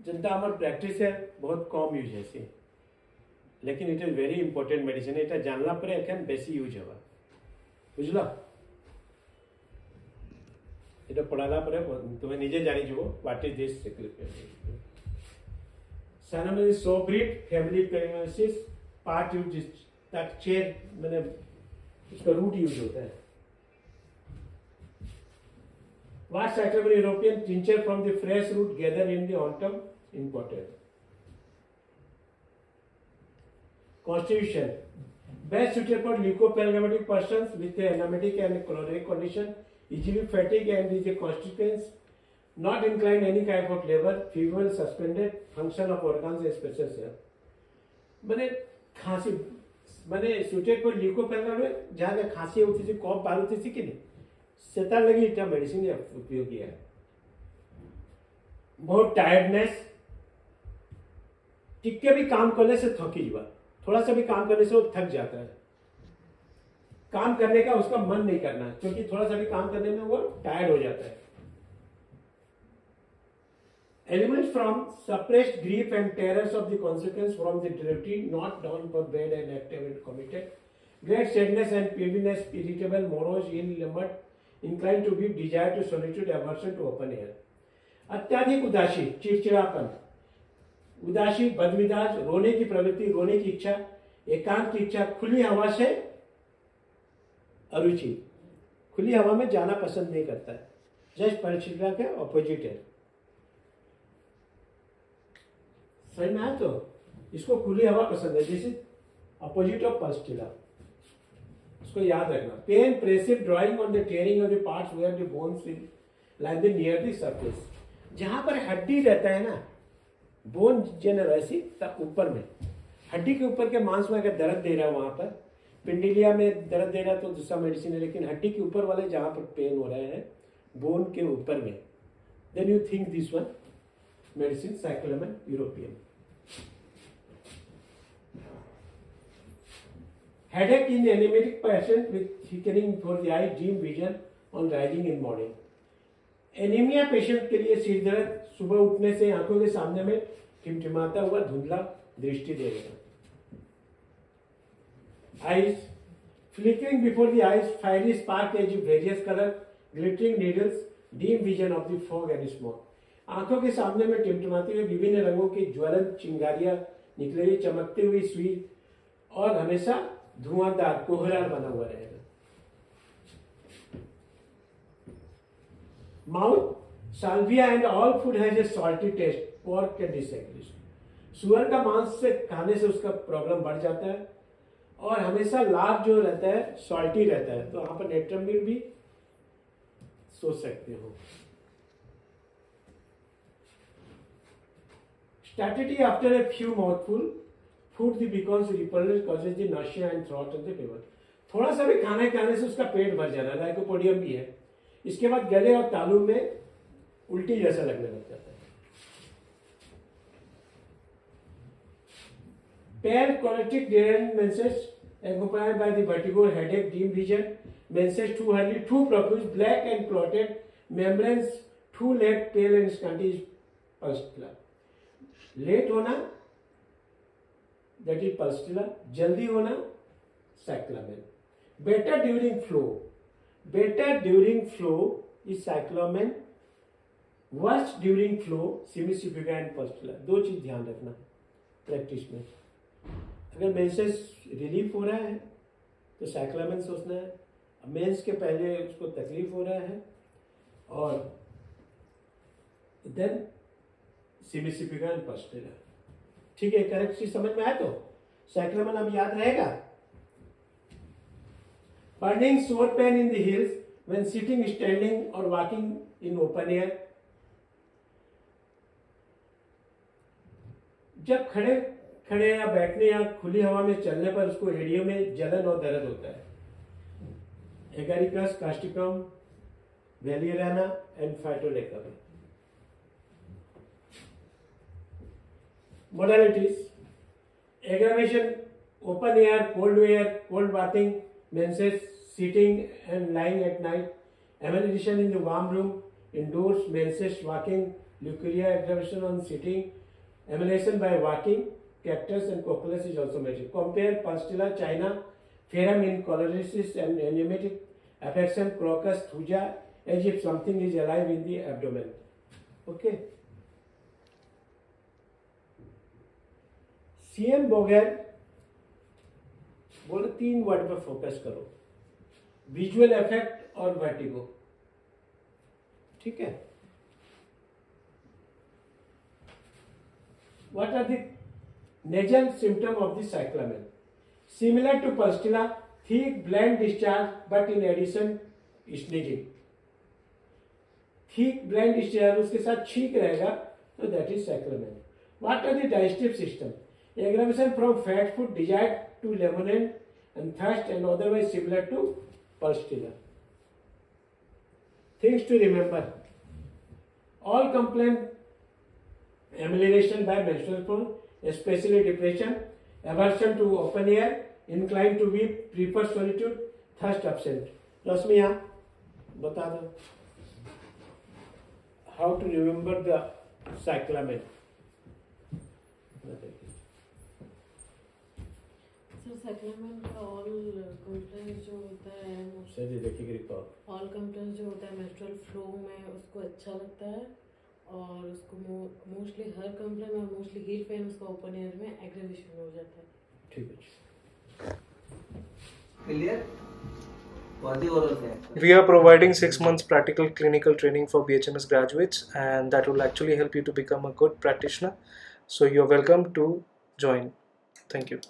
जनता आमर प्रैक्टिस है बहुत कम यूज है से, लेकिन it is very important medicine. এটা জানলা পরে এখন বেশি ইউজ হবে, বুঝলো? এটা পড়ালা পরে তুমি নিজে জানি যাব হোয়াট ইজ দিস সিক্রেট। साइनोमियल is so breed family parenthesis part use that chair मैंने उसका रूट यूज होता है। What cyclamen European tincture from the fresh root gathered in the autumn imported. Constitution best suited for leukoplagomatic persons with a anemic and choleric condition, easily fatigue and is a constituents, not inclined any kind of labor, feeble, suspended function of organs and special cell। मैंने खांसी मैंने suited for leukoplagomatic जहाँ खांसी होती थी कफ बाल होती थी कि नहीं सेता लगी इतना मेडिसिन उपयोग किया है। बहुत टायर्डनेस टिक्के भी काम करने से थकी जुआ, थोड़ा सा भी काम करने से वो थक जाता है, काम करने का उसका मन नहीं करना क्योंकि थोड़ा सा भी काम करने में वो टायर्ड हो जाता है। Elements from suppressed grief and terrors of the consequence from the delivery not down for bed and activity committed, great sadness and peevishness, irritable, morose, ill limit, inclined to give desire to solitude, aversion to open air। अत्याधिक उदासी, चिड़चिड़ापन, उदासी, बदमिजाज, रोने की प्रवृत्ति, रोने की इच्छा, एकांत की इच्छा, खुली हवा से अरुचि, खुली हवा में जाना पसंद नहीं करता है, जस्ट परिचिता के ऑपोजिट है। समझ में आया? तो इसको खुली हवा पसंद है, this is opposite of pulsatilla, उसको याद रखना। Pain pressive drawing on the tearing of the parts where the bones will lie the near the surface, जहां पर हड्डी रहता है ना, बोन जेनरसी तक ऊपर में, हड्डी के ऊपर के मांस में अगर दर्द दे रहा है, वहां पर पिंडिलिया में दर्द दे रहा है तो दूसरा मेडिसिन है, लेकिन हड्डी के ऊपर वाले जहां पर पेन हो रहा है बोन के ऊपर में, then you think this one medicine cyclamen European. Headache in anemic patient with thickening for the eye, dim vision on rising in morning। Anaemia patient के लिए सिर दर्द सुबह उठने से आंखों के सामने में टिमटिमाता हुआ धुंधला दृष्टि देगा। Eyes flickering before the eyes, fiery spark as various colour, glittering needles, dim vision of the fog and smoke. आंखों के सामने में टिमटिमाते हुए विभिन्न रंगों की ज्वलंत चिंगारियां निकलेगी, चमकती हुई सुई और हमेशा धुआंधार कोहरा बना हुआ रहेगा। Mouth saliva and all food has a salty taste, pork can disagree. सुअर का मांस से खाने से उसका प्रॉब्लम बढ़ जाता है और हमेशा लाभ जो रहता है सॉल्टी रहता है, तो वहां पर नेट्रमिन भी सोच सकते हो। Satiety after a few mouthful food the because repulse causes the nausea and throat and the table. थोड़ा सा भी खाना खाने से उसका पेट भर जाना, लाइकोपोडियम भी है। इसके बाद गले और तालू में उल्टी जैसा लगने लग जाता है। Pair colicky menses accompanied by the vertigo, headache, dim vision, menses too early, too profuse, black and clotted membranes, too late, pale and scanty pustula। Late होना that is pustula, जल्दी होना cyclamen। better during flow is cyclamen, worse during flow semicifuga and pustula। दो चीज ध्यान रखना practice में। अगर menses relief हो रहा है तो साइक्लामेन सोचना है, मेंस के पहले उसको तकलीफ हो रहा है और देन सेमिसिफिका एंड पस्टुला। ठीक है, करेक्ट चीज समझ में आया तो साइक्लामेन अब याद रहेगा। बर्निंग सोर pain in the hills when sitting, standing और वॉकिंग इन ओपन एयर। जब खड़े या बैठने या खुली हवा में चलने पर उसको एडियो में जलन और दर्द होता है। Agaricus, causticum, valeriana and phytolacca. Modalities: aggravation, open air, cold bathing, menses, sitting and lying at night, emulation in the warm room, indoors, menses, walking, leukorrhea aggravation on sitting, emulation by walking, cactus and cocculus is also mentioned. Compare Pulsatilla china, Ferrum in cholerasis and enzymatic affection, Crocus thuja, as if something is alive in the abdomen. Okay. CM बोगैर बोले 3 word पर focus करो, visual effect और vertigo. ठीक है. What are the nasal symptoms of the cyclamen? Similar to Pulsatilla, thick bland discharge, but in addition sneezing. Thick bland discharge उसके साथ छींक रहेगा, तो that is cyclamen. What are the digestive system? Aggravation from fat food, desire to lemonade and thirst, and otherwise similar to Pulsatilla. Things to remember: all complain amelioration by menstrual flow, especially depression, aversion to open air, inclined to weep, prefer solitude, thirst absent. Rasmiya, bata do. How to remember the cyclamen? Sir cyclamen का all complaint जो होता है, all complaint जो होता है menstrual flow में, उसको अच्छा लगता है, और उसको मोस्टली हर कंप्लेंट में मोस्टली हील पेन उसका ओपन एयर में एग्रेवेशन हो जाता है. ठीक है. Clear. We are providing 6 months practical clinical training for BHMS graduates, and that will actually help you to become a good practitioner. So you're welcome to join. Thank you.